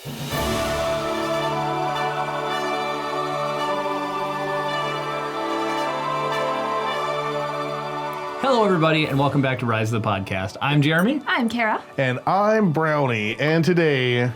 Hello, everybody, and welcome back to Rise of the Podcast. I'm Jeremy. I'm Kara. And I'm Brownie. And today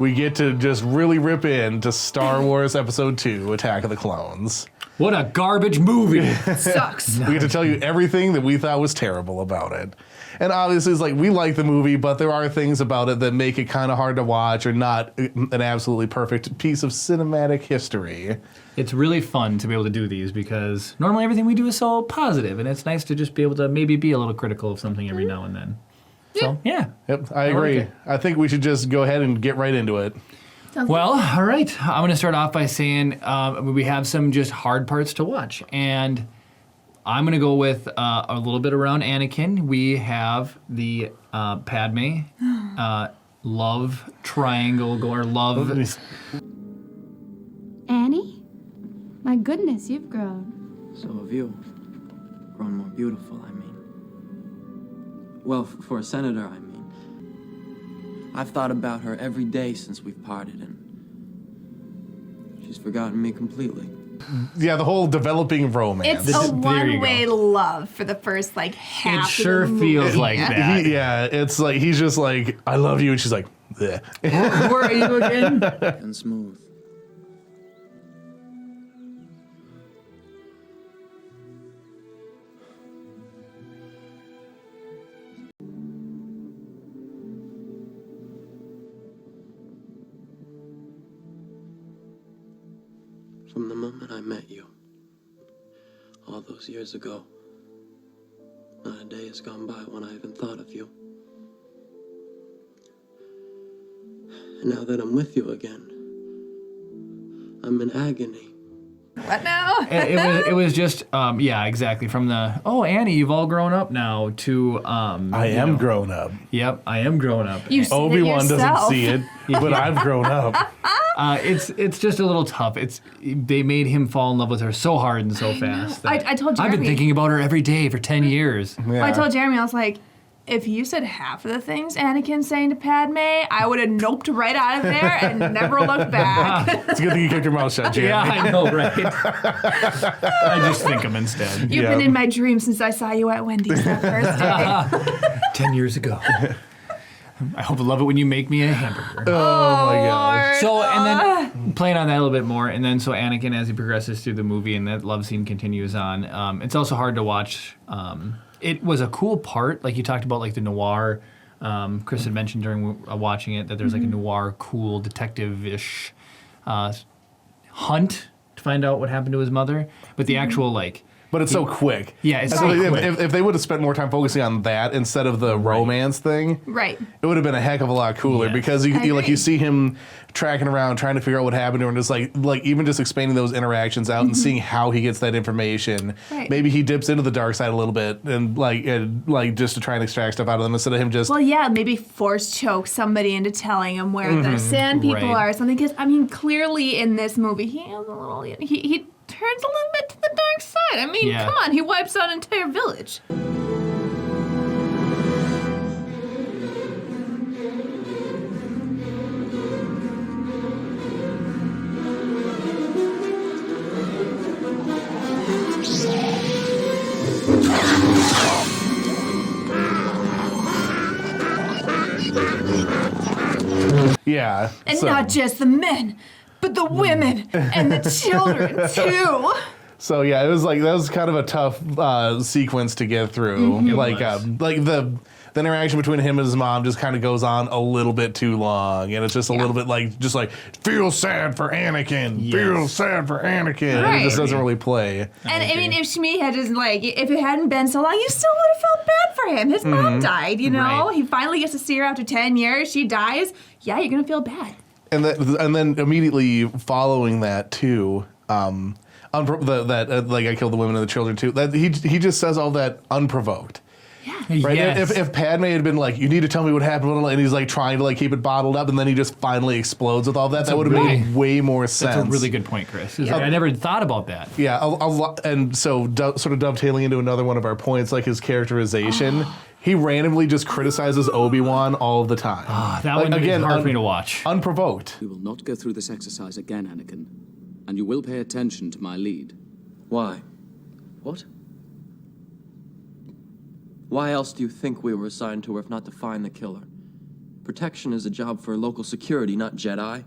we get to just really rip into Star Wars Episode 2, Attack of the Clones. What a garbage movie. Sucks. We get to tell you everything that we thought was terrible about it. And obviously, it's like, we like the movie, but there are things about it that make it kind of hard to watch or not an absolutely perfect piece of cinematic history. It's really fun to be able to do these because normally everything we do is so positive, and it's nice to just be able to maybe be a little critical of something every now and then. So, yeah. Yep, I agree. like it. I think we should just go ahead and get right into it. Well, all right. I'm going to start off by saying we have some just hard parts to watch, and I'm going to go with a little bit around Anakin. We have the Padme love triangle, or love. Annie? My goodness, you've grown. So have you. Grown more beautiful, I mean. Well, for a senator, I mean. I've thought about her every day since we've parted, and she's forgotten me completely. Yeah, the whole developing romance. It's a there you one-way go. love for the first half. It sure of the movie. feels like that. Yeah, it's like, he's just like, I love you, and she's like, bleh. Where are you again? And smooth. From the moment I met you, all those years ago, not a day has gone by when I haven't thought of you. And now that I'm with you again, I'm in agony. What now? it was just, yeah, exactly. From the, oh, Annie, you've all grown up now, to, I am grown up. Yep, I am grown up. You see it Obi-Wan doesn't yourself. see it, but I've grown up. It's just a little tough. They made him fall in love with her so hard and so fast. that I told I've been Jeremy. thinking about her every day for 10 years. Well, I told Jeremy, I was like, if you said half of the things Anakin's saying to Padme, I would have noped right out of there and never looked back. It's a good thing you kept your mouth shut, Jeremy. Yeah, I know, right? I just think him instead. You've been in my dreams since I saw you at Wendy's that first day. 10 years ago. I hope I love it when you make me a hamburger. Oh my gosh. So, and then playing on that a little bit more, and then so Anakin, as he progresses through the movie and that love scene continues on, it's also hard to watch. It was a cool part, like you talked about, like the noir. Chris had mentioned during watching it that there's like a noir, cool detective-ish hunt to find out what happened to his mother. But the actual like. But it's so quick. Yeah, it's so so quick. if they would have spent more time focusing on that instead of the romance thing, Right. it would have been a heck of a lot cooler. Yes. Because you agree. see him tracking around trying to figure out what happened to her, and just like even just expanding those interactions out and seeing how he gets that information. Right. Maybe he dips into the dark side a little bit and like just to try and extract stuff out of them instead of him just. Well, yeah, maybe force choke somebody into telling him where the sand people Right. are or something. Because, I mean, clearly in this movie, he has a little, he turns a little bit to the dark side. I mean, Yeah. come on, he wipes out an entire village. Yeah. And so, not just the men, but the women and the children, too. So yeah, it was like that was kind of a tough sequence to get through. Like the interaction between him and his mom just kind of goes on a little bit too long, and it's just a little bit like feel sad for Anakin, feel sad for Anakin, and it just Right. doesn't really play. And I mean, if Shmi had just if it hadn't been so long, you still would have felt bad for him. His mom died, you know? Right. He finally gets to see her after 10 years. She dies. Yeah, you're going to feel bad. And then immediately following that too, like I killed the women and the children too. That he just says all that unprovoked. Right? Yes. If Padme had been like, you need to tell me what happened, and he's like trying to like keep it bottled up, and then he just finally explodes with all that, that would have made way more sense. That's a really good point, Chris. I never thought about that. Yeah, a lot, and so sort of dovetailing into another one of our points, like his characterization. he randomly just criticizes Obi-Wan all the time. That one again hard for me to watch. Unprovoked. We will not go through this exercise again, Anakin. And you will pay attention to my lead. Why? What? Why else do you think we were assigned to her if not to find the killer? Protection is a job for local security, not Jedi.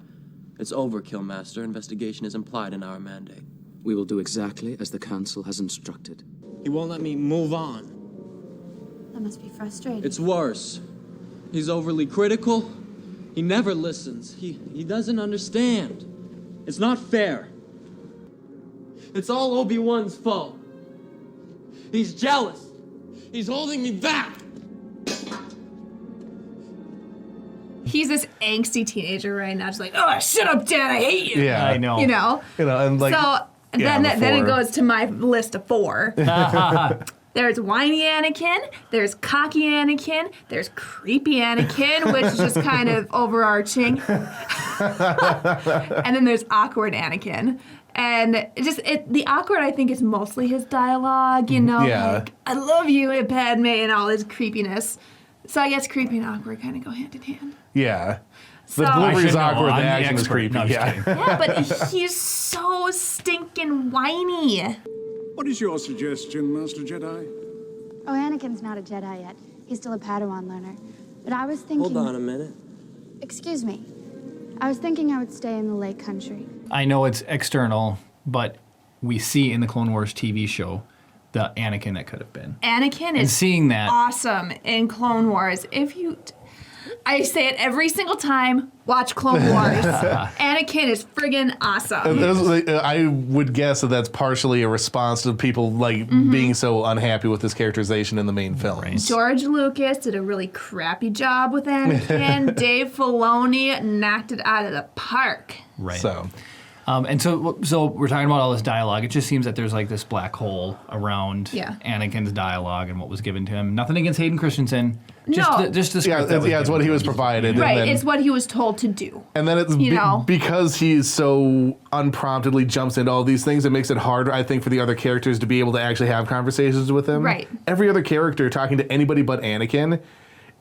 It's overkill, Master. Investigation is implied in our mandate. We will do exactly as the Council has instructed. He won't let me move on. That must be frustrating. It's worse. He's overly critical. He never listens. He doesn't understand. It's not fair. It's all Obi-Wan's fault. He's jealous. He's holding me back. He's this angsty teenager right now, just like, oh, shut up, Dad, I hate you. Yeah, I know. You know? And like, So yeah, then it before. goes to my list of 4. There's whiny Anakin, there's cocky Anakin, there's creepy Anakin, which is just kind of overarching. And then there's awkward Anakin. And the awkward, I think, is mostly his dialogue, you know, Yeah. like, I love you, Padme, and all his creepiness. So I guess creepy and awkward kind of go hand in hand. Yeah. So- The I delivery should is know. awkward, I'm the the action is expert. creepy. No, I'm just Yeah. kidding. Yeah, but he's so stinking whiny. What is your suggestion, Master Jedi? Oh, Anakin's not a Jedi yet. He's still a Padawan learner. But I was thinking... Hold on a minute. Excuse me. I was thinking I would stay in the Lake Country. I know it's external, but we see in the Clone Wars TV show the Anakin that could have been. Anakin And is seeing that, awesome in Clone Wars. I say it every single time, watch Clone Wars. Anakin is friggin' awesome. I would guess that that's partially a response to people like being so unhappy with this characterization in the main films. George Lucas did a really crappy job with Anakin. Dave Filoni knocked it out of the park. right? So, And so we're talking about all this dialogue. It just seems that there's like this black hole around Yeah. Anakin's dialogue and what was given to him. Nothing against Hayden Christensen. Just No. the script yeah, that was it's what given he to was him. provided. Right, And then, it's what he was told to do. and then it's you know? because he's so unpromptedly jumps into all these things, it makes it hard, I think, for the other characters to be able to actually have conversations with him. Right. Every other character talking to anybody but Anakin,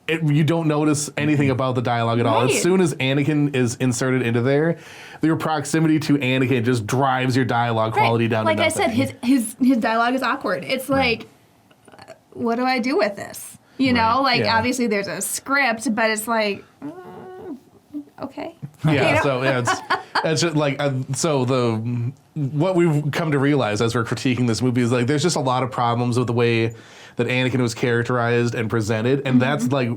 you don't notice anything about the dialogue at all. Right. As soon as Anakin is inserted into there, your proximity to Anakin just drives your dialogue quality down Like to I nothing. said, his dialogue is awkward. It's like, what do I do with this? You know, like Yeah. obviously there's a script, but it's like, okay. Yeah, You know? so yeah, it's just like what we've come to realize as we're critiquing this movie is like there's just a lot of problems with the way that Anakin was characterized and presented, and that's like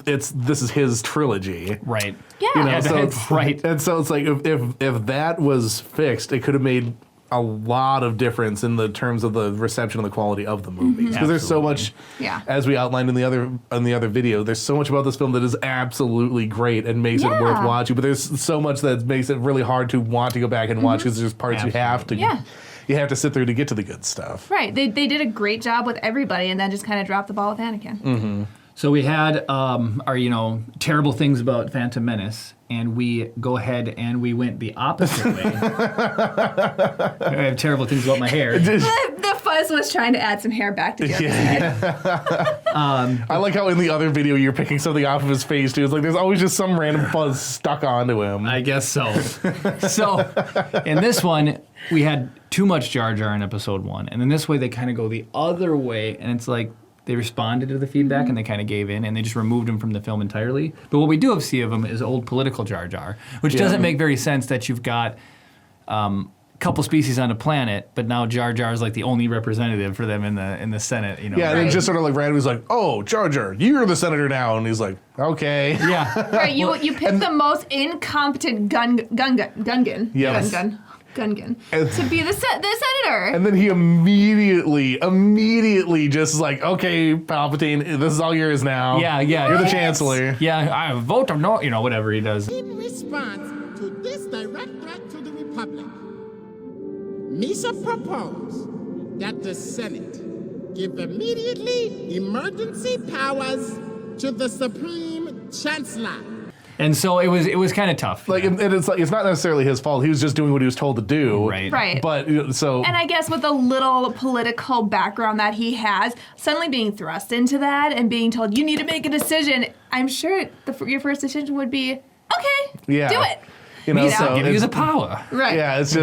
this is his trilogy. Right. Yeah. You know, Yeah, so that's it's, right. And so it's like if that was fixed, it could have made a lot of difference in the terms of the reception and the quality of the movies. Because there's so much, Yeah. as we outlined in the other video, there's so much about this film that is absolutely great and makes it Yeah. worth watching. But there's so much that makes it really hard to want to go back and watch because there's parts you have to. Yeah. You have to sit through to get to the good stuff. Right. They did a great job with everybody and then just kind of dropped the ball with Anakin. So we had our terrible things about Phantom Menace, and we go ahead and we went the opposite way. I have terrible things about my hair. The fuzz was trying to add some hair back to Jeremy's head. I like how in the other video you're picking something off of his face too. It's like there's always just some random fuzz stuck onto him. I guess so. So in this one, we had too much Jar Jar in episode 1, and then this way they kind of go the other way, and it's like they responded to the feedback and they kind of gave in and they just removed him from the film entirely. But what we do see of him is old political Jar Jar, which doesn't make very sense that you've got couple species on a planet, but now Jar Jar is like the only representative for them in the Senate. You know. Yeah, and Right. it just sort of like randomly was like, "Oh, Jar Jar, you're the senator now," and he's like, "Okay." Yeah. Right, you picked the most incompetent Gungan. Yes. Gungan. To be the senator. And then he immediately just like, "Okay, Palpatine, this is all yours now. Yeah. You're the chancellor." Yeah, I vote or no, whatever he does. In response to this direct threat to the Republic, Misa proposed that the Senate give immediately emergency powers to the Supreme Chancellor. And so it was kind of tough. Like, and it's like, it's not necessarily his fault. He was just doing what he was told to do. Right. But so. And I guess with the little political background that he has, suddenly being thrust into that and being told, you need to make a decision, I'm sure your first decision would be, okay, do it. You know, so give you the power. Right. Yeah, it's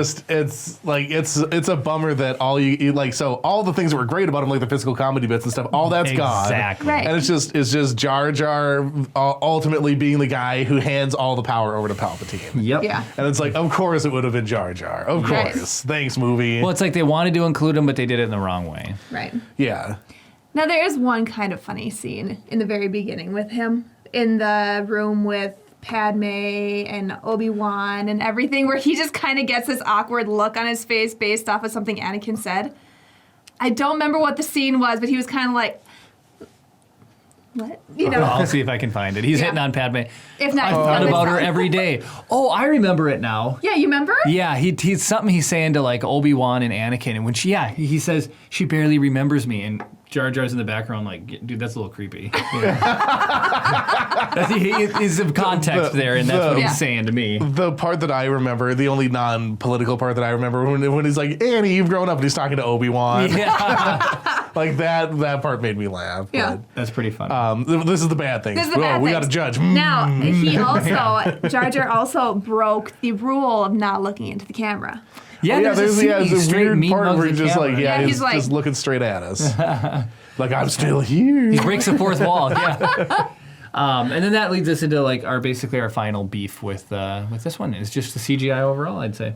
a bummer that all you like. So all the things that were great about him, like the physical comedy bits and stuff, all that's gone. Exactly. Right. And it's just Jar Jar ultimately being the guy who hands all the power over to Palpatine. Yep. Yeah. And it's like, of course it would have been Jar Jar. Of course. Right. Thanks, movie. Well, it's like they wanted to include him, but they did it in the wrong way. Right. Yeah. Now, there is one kind of funny scene in the very beginning with him in the room with Padme and Obi-Wan and everything, where he just kind of gets this awkward look on his face based off of something Anakin said. I don't remember what the scene was, but he was kind of like, what? You know? I'll see if I can find it. He's hitting on Padme. If not, I thought about her every day. Oh, I remember it now. Yeah, you remember? Yeah, he's something he's saying to like Obi-Wan and Anakin, and when he says she barely remembers me, and Jar Jar's in the background like, dude, that's a little creepy. Is some context there, and that's what he's saying to me. The part that I remember, the only non-political part that I remember, when he's like, Annie, you've grown up, and he's talking to Obi-Wan. Yeah. Like that part made me laugh. Yeah. That's pretty fun. This is the bad thing. This is the bad we things. got to judge. Now, he also, Jar Jar also broke the rule of not looking into the camera. Yeah, there's a weird part mugs where the he's just camera. like, he's like, just looking straight at us. Like, I'm still here. He breaks the fourth wall. Yeah. And then that leads us into like our final beef with this one is just the CGI overall, I'd say.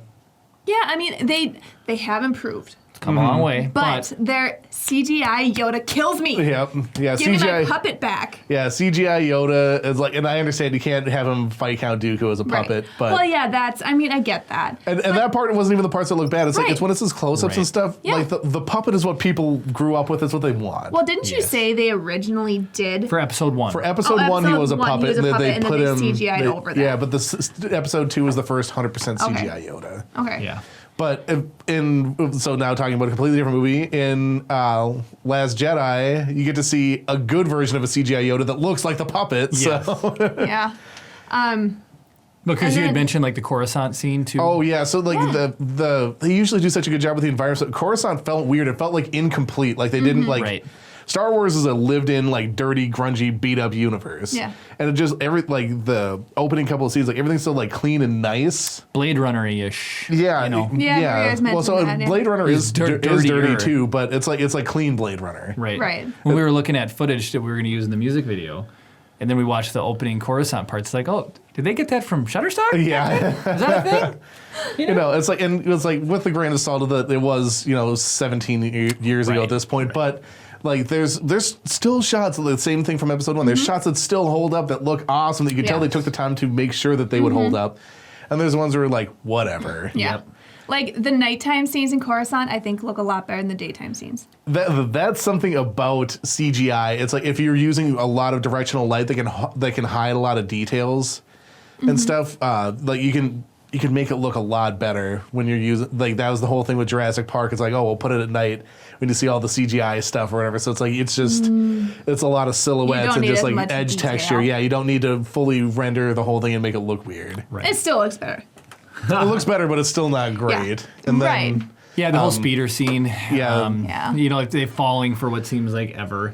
Yeah, I mean, they have improved. It's come a long way. But their CGI Yoda kills me. Yep. Yeah, Give me CGI. my puppet back. Yeah, CGI Yoda is like, and I understand you can't have him fight Count Dooku as a puppet, but. Well, yeah, I get that. And that part wasn't even the parts that look bad. It's like, Right. it's when it's his close-ups and stuff. Yeah. Like, the puppet is what people grew up with. It's what they want. Well, didn't you say they originally did? For episode 1. For episode 1, he was a puppet. and they then put they him. CGI'd over that. Yeah, but episode 2 was the first 100% CGI Yoda. Okay. Yeah. But so now talking about a completely different movie, in Last Jedi, you get to see a good version of a CGI Yoda that looks like the puppet. Yes. So. Yeah. Because And you had then- mentioned like the Coruscant scene too. Oh yeah, so like they usually do such a good job with the environment. So Coruscant felt weird. It felt like incomplete. Like they didn't like. Right. Star Wars is a lived-in, like dirty, grungy, beat-up universe. Yeah. And it just the opening couple of scenes, like everything's so like clean and nice. Blade Runner-ish. Yeah. You know. Yeah, you guys Well, mentioned so that, yeah. Blade Runner is dirtier. dirty too, but it's like clean Blade Runner. Right. Right. When we were looking at footage that we were going to use in the music video, and then we watched the opening Coruscant parts, like, oh, did they get that from Shutterstock? Yeah. Is that a thing? You know, it's like, and it's like with the grain of salt that it was, 17 years ago at this point, but like there's still shots of the same thing from episode 1. There's shots that still hold up that look awesome that you can tell they took the time to make sure that they would hold up. And there's ones where like, whatever. Yeah. Like the nighttime scenes in Coruscant, I think look a lot better than the daytime scenes. That's something about CGI. It's like if you're using a lot of directional light that can hide a lot of details and stuff, like you can make it look a lot better when you're using, like that was the whole thing with Jurassic Park. It's like, oh, we'll put it at night when you see all the CGI stuff or whatever. So it's like, it's just, it's a lot of silhouettes and just like edge texture. Yeah, you don't need to fully render the whole thing and make it look weird. Right. It still looks better. It looks better, but it's still not great. And then, Right. Yeah, the whole speeder scene. Yeah. Yeah. You know, like they falling for what seems like ever.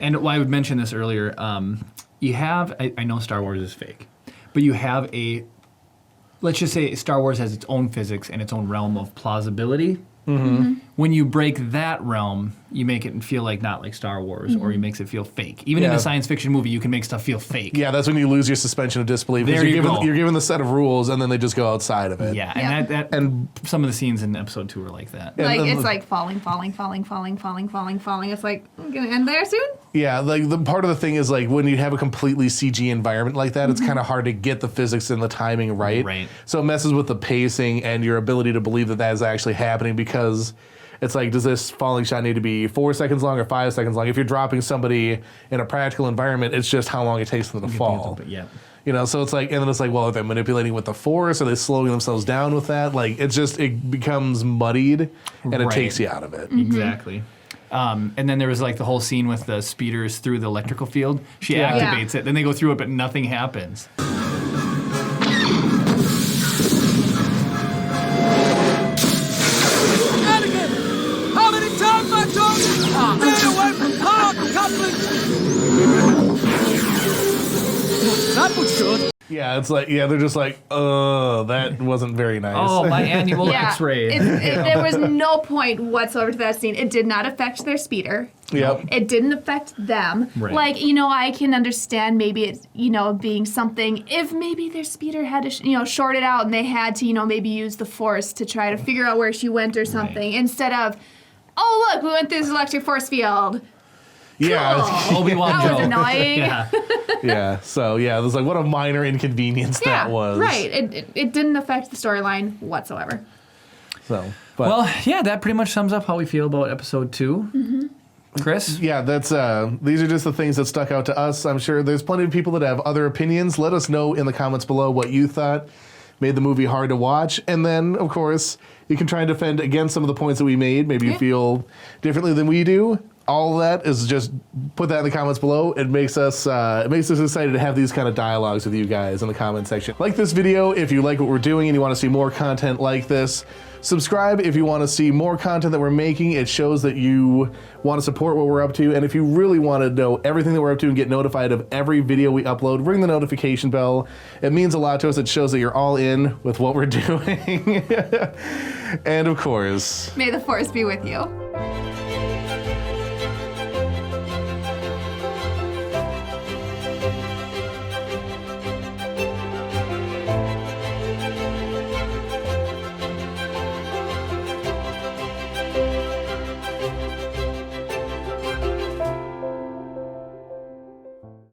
And why I would mention this earlier, you have, I know Star Wars is fake, but you have let's just say Star Wars has its own physics and its own realm of plausibility, when you break that realm, you make it feel like not like Star Wars, or you makes it feel fake. Even in a science fiction movie, you can make stuff feel fake. Yeah, that's when you lose your suspension of disbelief. There you go. You're given the set of rules, and then they just go outside of it. Yeah, and some of the scenes in episode 2 are like that. Like, it's like falling. It's like, I'm going to end there soon? Yeah, like the part of the thing is like when you have a completely CG environment like that, it's kind of hard to get the physics and the timing right. Right. So it messes with the pacing and your ability to believe that that is actually happening, because it's like, does this falling shot need to be 4 seconds long or 5 seconds long? If you're dropping somebody in a practical environment, it's just how long it takes for them to fall. Yeah. You know, so it's like, and then it's like, well, are they manipulating with the force? Are they slowing themselves down with that? Like, it becomes muddied, and it takes you out of it. Exactly. And then there was like the whole scene with the speeders through the electrical field. She activates it, then they go through it, but nothing happens. Anakin! How many times I told you? Stay away from hard couplings! That was good. Yeah, it's like, they're just like, that wasn't very nice. Oh, my annual Yeah. X-ray. There was no point whatsoever to that scene. It did not affect their speeder. Yep. It didn't affect them. Right. Like, I can understand maybe it's, being something, if maybe their speeder had to, short it out and they had to, maybe use the force to try to figure out where she went or something, instead of, oh, look, we went through this electric force field. Yeah. Cool. Obi-Wan That joke. was annoying. Yeah. Yeah. So, yeah, it was like, what a minor inconvenience that was. Right. It didn't affect the storyline whatsoever. So, but. Well, yeah, that pretty much sums up how we feel about episode 2. Chris? Yeah, that's these are just the things that stuck out to us. I'm sure there's plenty of people that have other opinions. Let us know in the comments below what you thought made the movie hard to watch. And then, of course, you can try and defend against some of the points that we made. Maybe you feel differently than we do. All of that is just put that in the comments below. It makes us excited to have these kind of dialogues with you guys in the comment section. Like this video if you like what we're doing and you want to see more content like this. Subscribe if you want to see more content that we're making. It shows that you want to support what we're up to. And if you really want to know everything that we're up to and get notified of every video we upload, ring the notification bell. It means a lot to us. It shows that you're all in with what we're doing. And of course, May the force be with you.